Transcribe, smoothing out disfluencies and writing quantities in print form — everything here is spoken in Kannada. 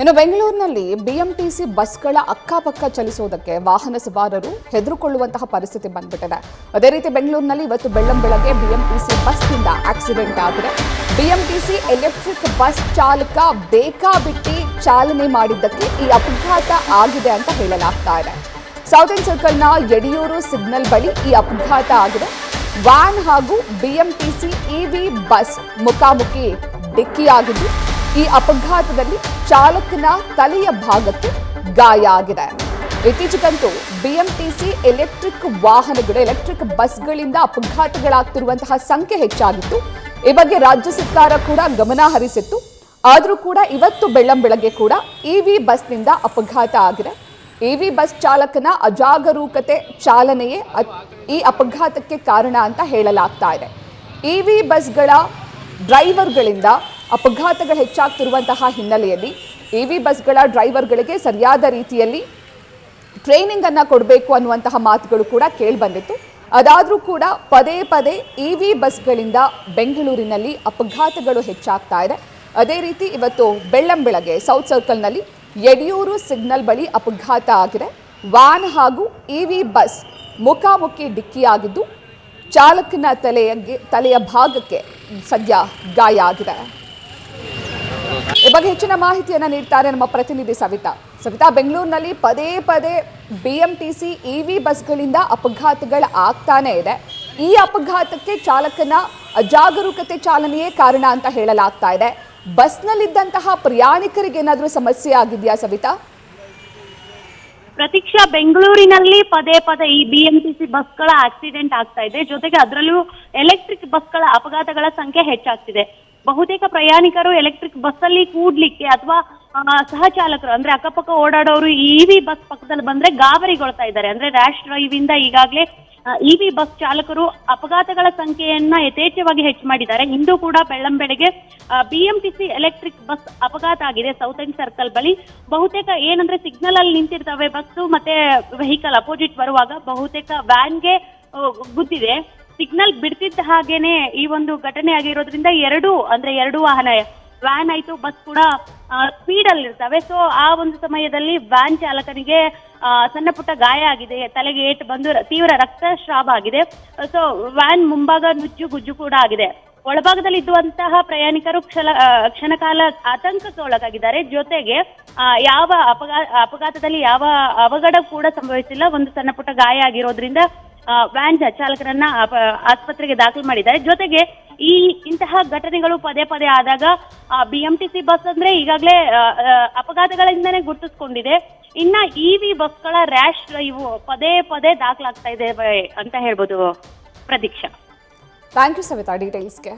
ಇನ್ನು ಬೆಂಗಳೂರಿನಲ್ಲಿ ಬಿಎಂಟಿಸಿ ಬಸ್ಗಳ ಅಕ್ಕಪಕ್ಕ ಚಲಿಸುವುದಕ್ಕೆ ವಾಹನ ಸವಾರರು ಹೆದರಿಕೊಳ್ಳುವಂತಹ ಪರಿಸ್ಥಿತಿ ಬಂದ್ಬಿಟ್ಟಿದೆ. ಅದೇ ರೀತಿ ಬೆಂಗಳೂರಿನಲ್ಲಿ ಇವತ್ತು ಬೆಳ್ಳಂಬೆಳಗ್ಗೆ ಬಿಎಂಟಿಸಿ ಬಸ್ನಿಂದ ಆಕ್ಸಿಡೆಂಟ್ ಆಗಿದೆ. ಬಿಎಂಟಿಸಿ ಎಲೆಕ್ಟ್ರಿಕ್ ಬಸ್ ಚಾಲಕ ಬೇಕಾಬಿಟ್ಟಿ ಚಾಲನೆ ಮಾಡಿದ್ದಕ್ಕೆ ಈ ಅಪಘಾತ ಆಗಿದೆ ಅಂತ ಹೇಳಲಾಗ್ತಾ ಇದೆ. ಸೌತ್ ಸರ್ಕಲ್ನ ಯಡಿಯೂರು ಸಿಗ್ನಲ್ ಬಳಿ ಈ ಅಪಘಾತ ಆಗಿದೆ. ವ್ಯಾನ್ ಹಾಗೂ ಬಿಎಂಟಿಸಿ ಇವಿ ಬಸ್ ಮುಖಾಮುಖಿ ಡಿಕ್ಕಿಯಾಗಿದ್ದು ಈ ಅಪಘಾತದಲ್ಲಿ ಚಾಲಕನ ತಲೆಯ ಭಾಗಕ್ಕೆ ಗಾಯ ಆಗಿದೆ. ಇತ್ತೀಚೆಗಂತೂ ಬಿಎಂಟಿಸಿ ಎಲೆಕ್ಟ್ರಿಕ್ ಬಸ್ಗಳಿಂದ ಅಪಘಾತಗಳಾಗ್ತಿರುವಂತಹ ಸಂಖ್ಯೆ ಹೆಚ್ಚಾಗಿತ್ತು. ಈ ಬಗ್ಗೆ ರಾಜ್ಯ ಸರ್ಕಾರ ಕೂಡ ಗಮನ ಹರಿಸಿತ್ತು. ಆದರೂ ಕೂಡ ಇವತ್ತು ಬೆಳ್ಳಂಬೆಳಗ್ಗೆ ಕೂಡ ಇವಿ ಬಸ್ನಿಂದ ಅಪಘಾತ ಆಗಿದೆ. ಇವಿ ಬಸ್ ಚಾಲಕನ ಅಜಾಗರೂಕತೆ ಚಾಲನೆಯೇ ಈ ಅಪಘಾತಕ್ಕೆ ಕಾರಣ ಅಂತ ಹೇಳಲಾಗ್ತಾ ಇದೆ. ಇವಿ ಬಸ್ಗಳ ಡ್ರೈವರ್ಗಳಿಂದ ಅಪಘಾತಗಳು ಹೆಚ್ಚಾಗ್ತಿರುವಂತಹ ಹಿನ್ನೆಲೆಯಲ್ಲಿ ಇವಿ ಬಸ್ಗಳ ಡ್ರೈವರ್ಗಳಿಗೆ ಸರಿಯಾದ ರೀತಿಯಲ್ಲಿ ಟ್ರೈನಿಂಗ್ ಅನ್ನ ಕೊಡಬೇಕು ಅನ್ನುವಂತಹ ಮಾತುಗಳು ಕೂಡ ಕೇಳಿಬಂದಿತ್ತು. ಅದಾದರೂ ಕೂಡ ಪದೇ ಪದೇ ಇವಿ ಬಸ್ಗಳಿಂದ ಬೆಂಗಳೂರಿನಲ್ಲಿ ಅಪಘಾತಗಳು ಹೆಚ್ಚಾಗ್ತಾ ಇದೆ. ಅದೇ ರೀತಿ ಇವತ್ತು ಬೆಳ್ಳಂಬೆಳಗ್ಗೆ ಸೌತ್ ಸರ್ಕಲ್ನಲ್ಲಿ ಯಡಿಯೂರು ಸಿಗ್ನಲ್ ಬಳಿ ಅಪಘಾತ ಆಗಿದೆ. ವ್ಯಾನ್ ಹಾಗೂ ಇವಿ ಬಸ್ ಮುಖಾಮುಖಿ ಡಿಕ್ಕಿಯಾಗಿದ್ದು ಚಾಲಕನ ತಲೆಯ ಭಾಗಕ್ಕೆ ಸದ್ಯ ಗಾಯ ಆಗಿದೆ. ಈ ಬಗ್ಗೆ ಹೆಚ್ಚಿನ ಮಾಹಿತಿಯನ್ನು ನೀಡ್ತಾರೆ ನಮ್ಮ ಪ್ರತಿನಿಧಿ ಸವಿತಾ. ಬೆಂಗಳೂರಿನಲ್ಲಿ ಪದೇ ಪದೇ ಬಿಎಂಟಿಸಿ ಇವಿ ಬಸ್ಗಳಿಂದ ಅಪಘಾತಗಳು ಆಗ್ತಾನೆ ಇದೆ. ಈ ಅಪಘಾತಕ್ಕೆ ಚಾಲಕನ ಅಜಾಗರೂಕತೆ ಚಾಲನೆಯೇ ಕಾರಣ ಅಂತ ಹೇಳಲಾಗ್ತಾ ಇದೆ. ಬಸ್ನಲ್ಲಿದ್ದಂತಹ ಪ್ರಯಾಣಿಕರಿಗೆ ಏನಾದರೂ ಸಮಸ್ಯೆ ಆಗಿದೆಯಾ ಸವಿತಾ? ಪ್ರತೀಕ್ಷಾ, ಬೆಂಗಳೂರಿನಲ್ಲಿ ಪದೇ ಪದೇ ಈ ಬಿಎಂಟಿಸಿ ಬಸ್ಗಳ ಆಕ್ಸಿಡೆಂಟ್ ಆಗ್ತಾ ಇದೆ. ಜೊತೆಗೆ ಅದರಲ್ಲೂ ಎಲೆಕ್ಟ್ರಿಕ್ ಬಸ್ಗಳ ಅಪಘಾತಗಳ ಸಂಖ್ಯೆ ಹೆಚ್ಚಾಗ್ತಿದೆ. ಬಹುತೇಕ ಪ್ರಯಾಣಿಕರು ಎಲೆಕ್ಟ್ರಿಕ್ ಬಸ್ ಅಲ್ಲಿ ಕೂಡ್ಲಿಕ್ಕೆ ಅಥವಾ ಸಹ ಚಾಲಕರು ಅಂದ್ರೆ ಅಕ್ಕಪಕ್ಕ ಓಡಾಡೋರು ಇವಿ ಬಸ್ ಪಕ್ಕದಲ್ಲಿ ಬಂದ್ರೆ ಗಾಬರಿಗೊಳ್ತಾ ಇದ್ದಾರೆ. ಅಂದ್ರೆ ರ್ಯಾಶ್ ಡ್ರೈವ್ ಇಂದ ಈಗಾಗಲೇ ಇವಿ ಬಸ್ ಚಾಲಕರು ಅಪಘಾತಗಳ ಸಂಖ್ಯೆಯನ್ನ ಯಥೇಚ್ಛವಾಗಿ ಹೆಚ್ಚು ಮಾಡಿದ್ದಾರೆ. ಇಂದು ಕೂಡ ಬೆಳ್ಳಂಬೆಳಗ್ಗೆ ಬಿಎಂಟಿಸಿ ಎಲೆಕ್ಟ್ರಿಕ್ ಬಸ್ ಅಪಘಾತ ಆಗಿದೆ ಸೌತ್ ಎಂಡ್ ಸರ್ಕಲ್ ಬಳಿ. ಬಹುತೇಕ ಏನಂದ್ರೆ ಸಿಗ್ನಲ್ ಅಲ್ಲಿ ನಿಂತಿರ್ತವೆ ಬಸ್ಸು ಮತ್ತೆ ವೆಹಿಕಲ್ ಅಪೋಸಿಟ್ ಬರುವಾಗ ಬಹುತೇಕ ವ್ಯಾನ್ಗೆ ಗುದ್ದಿದೆ. ಸಿಗ್ನಲ್ ಬಿಡ್ತಿದ್ದ ಹಾಗೇನೆ ಈ ಒಂದು ಘಟನೆ ಆಗಿರೋದ್ರಿಂದ ಎರಡು ವಾಹನ ವ್ಯಾನ್ ಆಯ್ತು, ಬಸ್ ಕೂಡ ಸ್ಪೀಡ್ ಅಲ್ಲಿ ಇರ್ತವೆ. ಸೊ ಆ ಒಂದು ಸಮಯದಲ್ಲಿ ವ್ಯಾನ್ ಚಾಲಕನಿಗೆ ಸಣ್ಣ ಪುಟ್ಟ ಗಾಯ ಆಗಿದೆ, ತಲೆಗೆ ಏಟು ಬಂದು ತೀವ್ರ ರಕ್ತಸ್ರಾವ ಆಗಿದೆ. ಸೊ ವ್ಯಾನ್ ಮುಂಭಾಗ ನುಜ್ಜು ಗುಜ್ಜು ಕೂಡ ಆಗಿದೆ. ಒಳಭಾಗದಲ್ಲಿ ಇದ್ದುವಂತಹ ಪ್ರಯಾಣಿಕರು ಕ್ಷಣಕಾಲ ಆತಂಕಕ್ಕೆ ಒಳಗಾಗಿದ್ದಾರೆ. ಜೊತೆಗೆ ಯಾವ ಅಪಘಾತದಲ್ಲಿ ಯಾವ ಅವಘಡ ಕೂಡ ಸಂಭವಿಸಿಲ್ಲ. ಒಂದು ಸಣ್ಣ ಪುಟ್ಟ ಗಾಯ ಆಗಿರೋದ್ರಿಂದ ವ್ಯಾನ್ ಚಾಲಕರನ್ನ ಆಸ್ಪತ್ರೆಗೆ ದಾಖಲು ಮಾಡಿದ್ದಾರೆ. ಜೊತೆಗೆ ಇಂತಹ ಘಟನೆಗಳು ಪದೇ ಪದೇ ಆದಾಗ ಬಿಎಂಟಿಸಿ ಬಸ್ ಅಂದ್ರೆ ಈಗಾಗಲೇ ಅಪಘಾತಗಳಿಂದನೇ ಗುರುತಿಸ್ಕೊಂಡಿದೆ. ಇನ್ನ ಇವಿ ಬಸ್ಗಳ ರ್ಯಾಶ್ ಡ್ರೈವ್ ಪದೇ ಪದೇ ದಾಖಲಾಗ್ತಾ ಇದೆ ಅಂತ ಹೇಳ್ಬೋದು. Pratiksha, thank you Savita ಡೀಟೇಲ್ಸ್ಗೆ.